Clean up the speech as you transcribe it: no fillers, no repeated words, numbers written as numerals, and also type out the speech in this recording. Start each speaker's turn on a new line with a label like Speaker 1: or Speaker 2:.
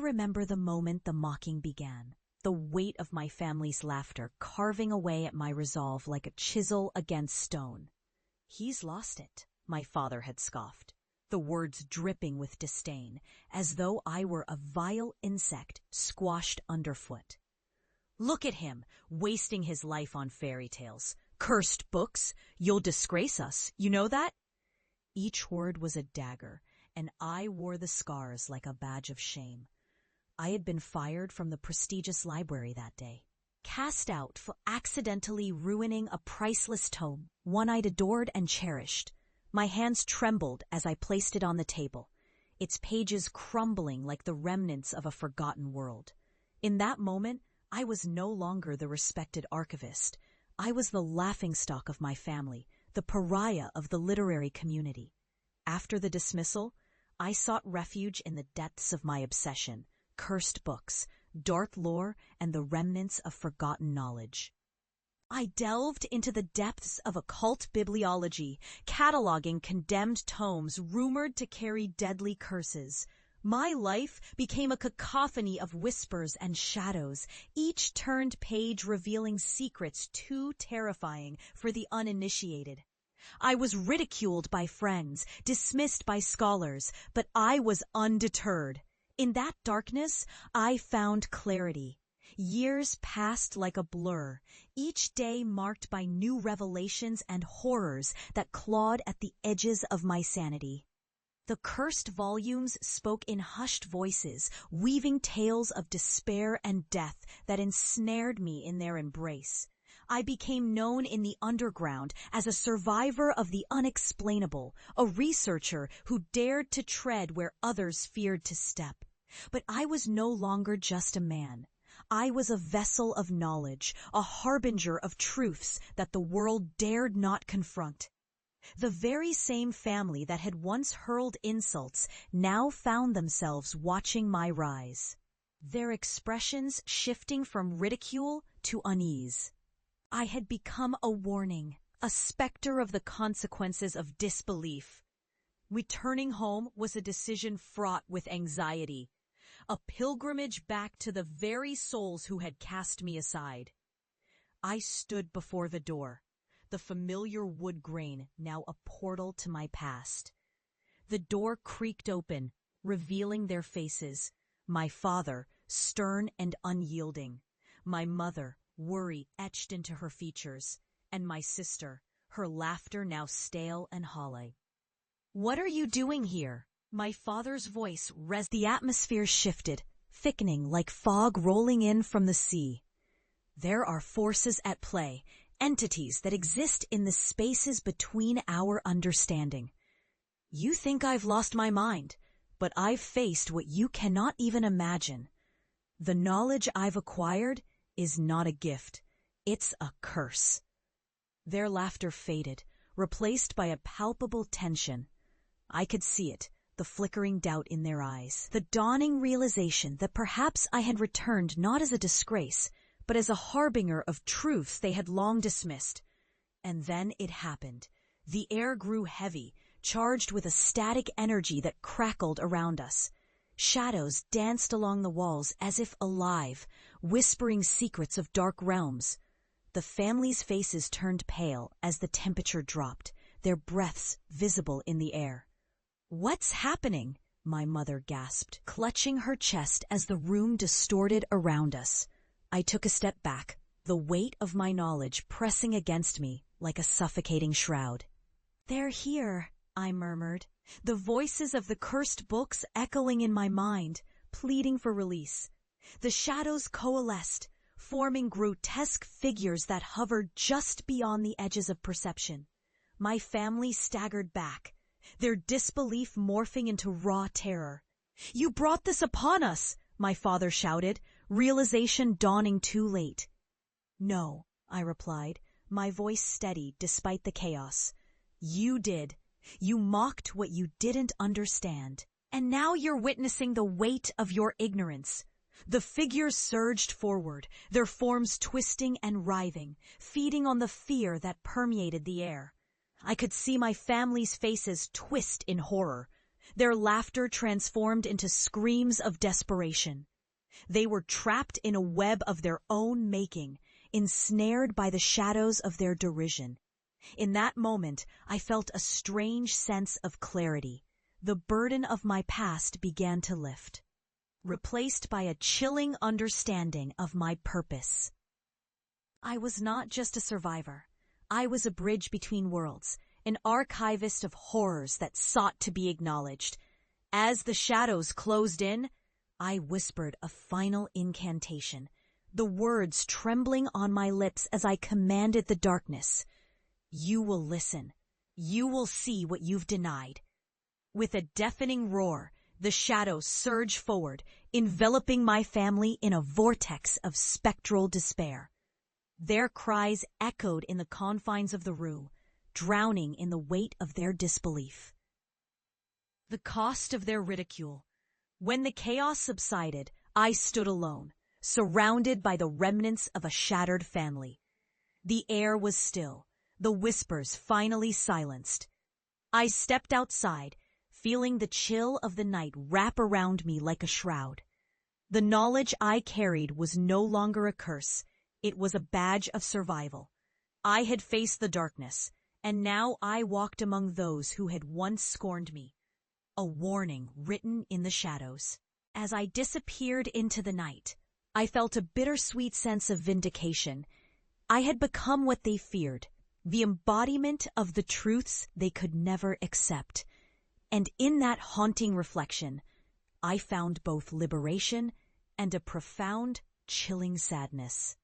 Speaker 1: remember the moment the mocking began, the weight of my family's laughter carving away at my resolve like a chisel against stone. "He's lost it," my father had scoffed, the words dripping with disdain, as though I were a vile insect squashed underfoot. "Look at him, wasting his life on fairy tales. Cursed books, you'll disgrace us, you know that?" Each word was a dagger, and I wore the scars like a badge of shame. I had been fired from the prestigious library that day, cast out for accidentally ruining a priceless tome, one I'd adored and cherished. My hands trembled as I placed it on the table, its pages crumbling like the remnants of a forgotten world. In that moment, I was no longer the respected archivist. I was the laughingstock of my family, the pariah of the literary community. After the dismissal, I sought refuge in the depths of my obsession: cursed books, dark lore, and the remnants of forgotten knowledge. I delved into the depths of occult bibliology, cataloging condemned tomes rumored to carry deadly curses. My life became a cacophony of whispers and shadows, each turned page revealing secrets too terrifying for the uninitiated. I was ridiculed by friends, dismissed by scholars, but I was undeterred. In that darkness, I found clarity. Years passed like a blur, each day marked by new revelations and horrors that clawed at the edges of my sanity. The cursed volumes spoke in hushed voices, weaving tales of despair and death that ensnared me in their embrace. I became known in the underground as a survivor of the unexplainable, a researcher who dared to tread where others feared to step. But I was no longer just a man. I was a vessel of knowledge, a harbinger of truths that the world dared not confront. The very same family that had once hurled insults now found themselves watching my rise, their expressions shifting from ridicule to unease. I had become a warning, a specter of the consequences of disbelief. Returning home was a decision fraught with anxiety, a pilgrimage back to the very souls who had cast me aside. I stood before the door, the familiar wood grain now a portal to my past. The door creaked open, revealing their faces: my father, stern and unyielding; my mother, worry etched into her features; and my sister, her laughter now stale and hollow. "What are you doing here?" My father's voice the atmosphere shifted, thickening like fog rolling in from the sea. "There are forces at play, entities that exist in the spaces between our understanding. You think I've lost my mind, but I've faced what you cannot even imagine. The knowledge I've acquired is not a gift, it's a curse." Their laughter faded, replaced by a palpable tension. I could see it, the flickering doubt in their eyes, the dawning realization that perhaps I had returned not as a disgrace, but as a harbinger of truths they had long dismissed. And then it happened. The air grew heavy, charged with a static energy that crackled around us. Shadows danced along the walls as if alive, whispering secrets of dark realms. The family's faces turned pale as the temperature dropped, their breaths visible in the air. "What's happening?" my mother gasped, clutching her chest as the room distorted around us. I took a step back, the weight of my knowledge pressing against me like a suffocating shroud. "They're here," I murmured, the voices of the cursed books echoing in my mind, pleading for release. The shadows coalesced, forming grotesque figures that hovered just beyond the edges of perception. My family staggered back, their disbelief morphing into raw terror. "You brought this upon us!" my father shouted, realization dawning too late. "No," I replied, my voice steady despite the chaos. "You did. You mocked what you didn't understand. And now you're witnessing the weight of your ignorance." The figures surged forward, their forms twisting and writhing, feeding on the fear that permeated the air. I could see my family's faces twist in horror. Their laughter transformed into screams of desperation. They were trapped in a web of their own making, ensnared by the shadows of their derision. In that moment, I felt a strange sense of clarity. The burden of my past began to lift, replaced by a chilling understanding of my purpose. I was not just a survivor. I was a bridge between worlds, an archivist of horrors that sought to be acknowledged. As the shadows closed in, I whispered a final incantation, the words trembling on my lips as I commanded the darkness. You will listen. You will see what you've denied. With a deafening roar, the shadows surged forward, enveloping my family in a vortex of spectral despair. Their cries echoed in the confines of the room, drowning in the weight of their disbelief. The cost of their ridicule. When the chaos subsided, I stood alone, surrounded by the remnants of a shattered family. The air was still, the whispers finally silenced. I stepped outside, feeling the chill of the night wrap around me like a shroud. The knowledge I carried was no longer a curse, it was a badge of survival. I had faced the darkness, and now I walked among those who had once scorned me. A warning written in the shadows. As I disappeared into the night, I felt a bittersweet sense of vindication. I had become what they feared, the embodiment of the truths they could never accept. And in that haunting reflection, I found both liberation and a profound, chilling sadness.